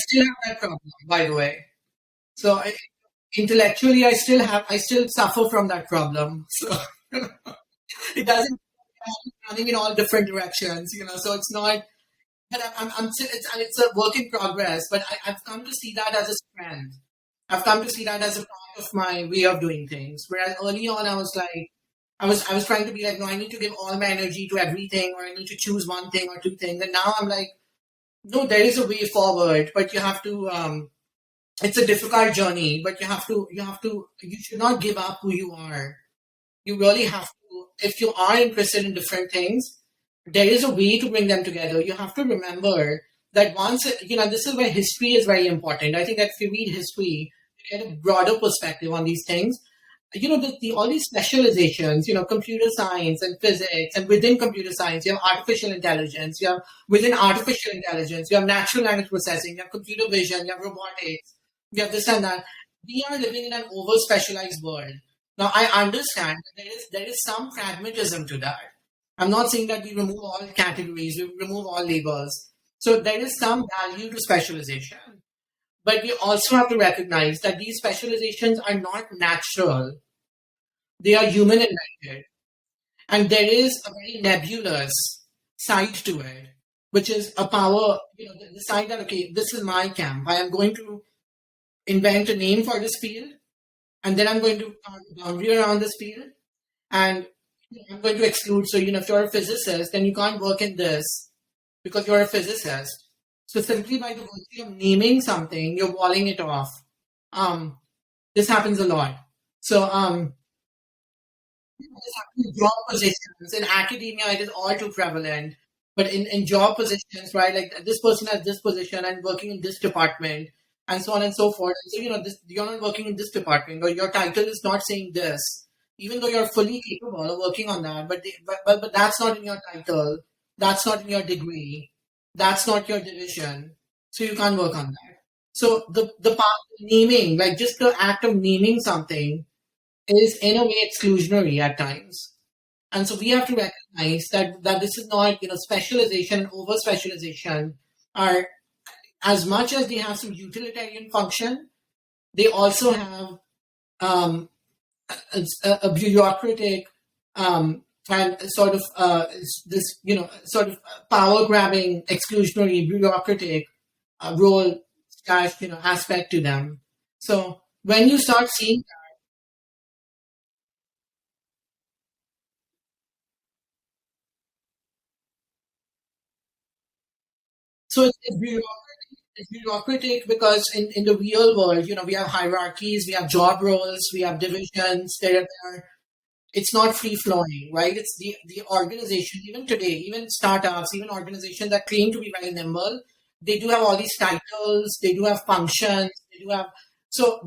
still have that problem, by the way. So intellectually, I still suffer from that problem. So it doesn't running in all different directions, So it's not. But I'm still, it's a work in progress. But I've come to see that as a strength. I've come to see that as a part of my way of doing things. Whereas early on, I was like, I was trying to be like, no, I need to give all my energy to everything, or I need to choose one thing or two things. And now I'm like, no, there is a way forward, but you have to. It's a difficult journey, but you should not give up who you are. You really have to, if you are interested in different things, there is a way to bring them together. You have to remember that this is where history is very important. I think that if you read history, you get a broader perspective on these things. All these specializations, computer science and physics, and within computer science, you have artificial intelligence, you have within artificial intelligence, you have natural language processing, you have computer vision, you have robotics, you have this and that. We are living in an over specialized world. Now, I understand that there is some pragmatism to that. I'm not saying that we remove all categories, we remove all labels. So there is some value to specialization. But we also have to recognize that these specializations are not natural. They are human invented. And there is a very nebulous side to it, which is a power, the side that, okay, this is my camp. I am going to invent a name for this field, and then I'm going to carve a boundary around this field, and I'm going to exclude. So, if you're a physicist, then you can't work in this because you're a physicist. So simply by the virtue of naming something, you're walling it off. This happens a lot. So this happens in job positions. In academia, it is all too prevalent. But in job positions, right, like this person has this position and working in this department, and so on and so forth. And so, you're not working in this department, or your title is not saying this, even though you're fully capable of working on that. But that's not in your title. That's not in your degree. That's not your division. So you can't work on that. So the part of naming, like just the act of naming something, is in a way exclusionary at times. And so we have to recognize that this is not, specialization and over specialization are, as much as they have some utilitarian function, they also have a bureaucratic and sort of this, sort of power grabbing, exclusionary, bureaucratic role slash, aspect to them. So when you start seeing, so it's bureaucratic because in the real world, we have hierarchies, we have job roles, we have divisions. It's not free flowing, right? It's the organization, even today, even startups, even organizations that claim to be very nimble, they do have all these titles, they do have functions, they do have, so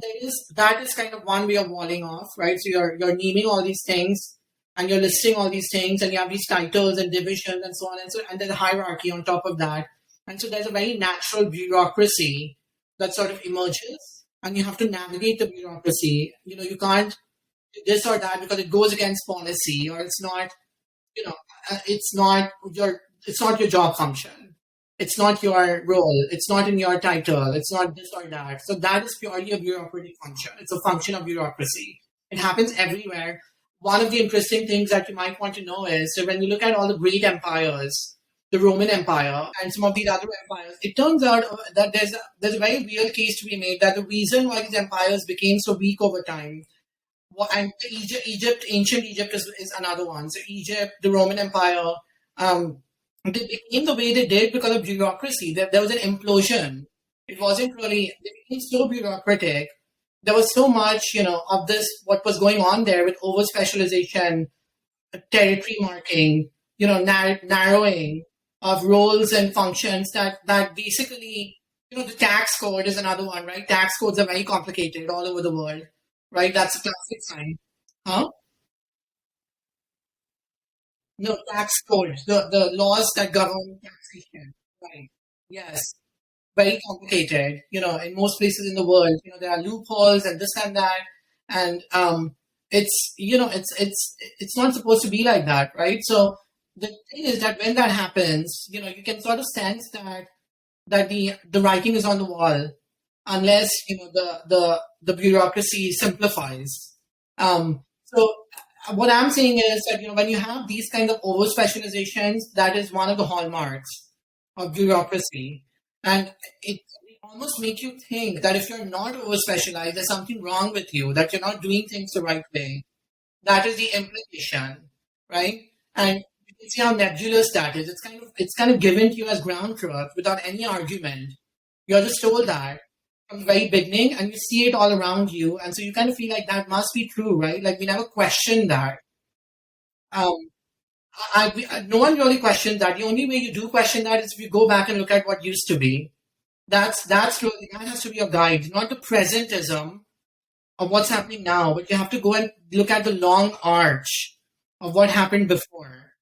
that is kind of one way of walling off, right? So you're naming all these things and you're listing all these things, and you have these titles and divisions and so on, and there's a hierarchy on top of that. And so there's a very natural bureaucracy that sort of emerges, and you have to navigate the bureaucracy. You can't this or that because it goes against policy, or it's not, you know it's not your job function, it's not your role, it's not in your title, it's not this or that. So that is purely a bureaucratic function. It's a function of bureaucracy. It happens everywhere. One of the interesting things that you might want to know is, so when you look at all the great empires, the Roman Empire and some of these other empires, it turns out that there's a very real case to be made that the reason why these empires became so weak over time. And ancient Egypt is another one. So Egypt, the Roman Empire, they became the way they did because of bureaucracy. There was an implosion. It wasn't really, they became so bureaucratic. There was so much, of this, what was going on there with over specialization, territory marking, narrowing of roles and functions that basically, the tax code is another one, right? Tax codes are very complicated all over the world, right? That's a classic sign. Huh? No, tax code, the laws that govern taxation. Right. Yes. Very complicated. In most places in the world, there are loopholes and this and that. And it's not supposed to be like that, right? So the thing is that when that happens, you can sort of sense that that the writing is on the wall unless the bureaucracy simplifies. So what I'm saying is that when you have these kind of over specializations, that is one of the hallmarks of bureaucracy, and it almost make you think that if you're not over specialized, there's something wrong with you, that you're not doing things the right way. That is the implication, right? And you can see how nebulous that is. It's kind of given to you as ground truth without any argument. You're just told that from the very beginning, and you see it all around you, and so you kind of feel like that must be true, right? Like we never questioned that. Um, no one really questioned that. The only way you do question that is if you go back and look at what used to be. That's really, that has to be your guide, not the presentism of what's happening now, but you have to go and look at the long arch of what happened before,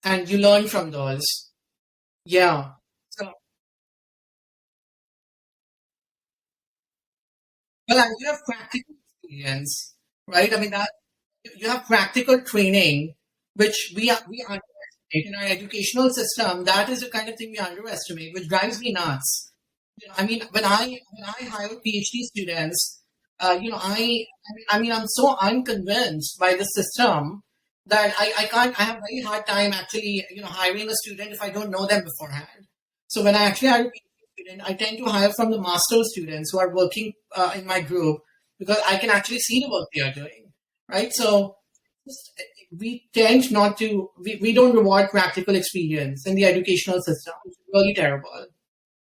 and you learn from those. Yeah. So, well, and you have practical experience, right? I mean, that you have practical training, which we underestimate in our educational system. That is the kind of thing we underestimate, which drives me nuts. I mean, when I hire PhD students, I mean, I'm so unconvinced by the system that I can't. I have a very hard time actually, hiring a student if I don't know them beforehand. So when I actually hire a PhD student, I tend to hire from the master students who are working in my group because I can actually see the work they are doing, right? So just, we tend not to. We don't reward practical experience in the educational system, which is really terrible.